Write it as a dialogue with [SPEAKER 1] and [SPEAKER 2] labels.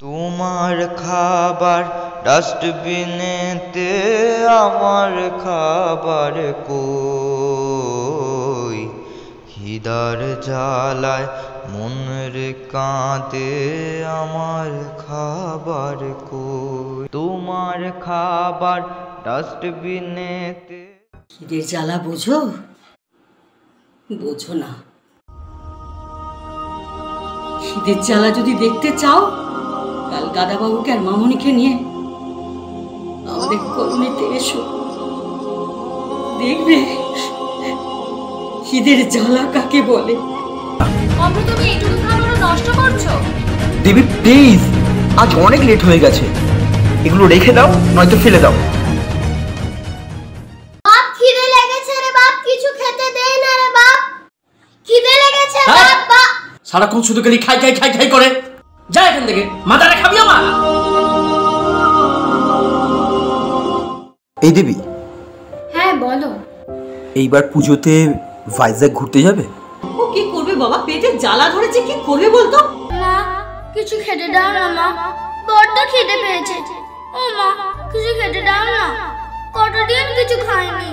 [SPEAKER 1] তোমার খাবার ডাস্টবিনেতে, আমার খাবার কই? খিদার জ্বালায় মনের কাঁদে, আমার খাবার কই? তোমার খাবার ডাস্টবিনেতে।
[SPEAKER 2] খিদের জ্বালা বোঝো? বোঝো না। খিদের জ্বালা যদি দেখতে চাও, কাল গাদাবাবুকে আর মামনিকে নিয়ে আমাদের কলোনিতে এসো, দেখবে খিদের জ্বালা কাকে বলে।
[SPEAKER 3] তুমি এইটুকু খাবারও নষ্ট করছো?
[SPEAKER 4] দেবী প্লিজ, আজ অনেক লেট হয়ে গেছে, এগুলো রেখে দাও, নয়তো ফেলে দাও।
[SPEAKER 3] বাপ খিদে লেগেছে রে বাপ, কিছু খেতে দেই না রে বাপ, খিদে লেগেছে বাপ। বাপ
[SPEAKER 5] সারাক্ষণ শুধু খালি খাই খাই খাই খাই করে, যা এখান থেকে, মাথাটা খাবি আমার।
[SPEAKER 4] এই দেবী,
[SPEAKER 3] হ্যাঁ বলো।
[SPEAKER 4] এইবার পুজোতে ভাইজ্যাক ঘুরতে যাবে?
[SPEAKER 2] ও কি করবে বাবা, পেটে জ্বালা ধরেছে, কি করবে বলতো?
[SPEAKER 3] মা কিছু খেতে দাও না মা, বড্ড খিদে পেয়েছে। ও মা কিছু খেতে দাও না, কতদিন কিছু খাইনি।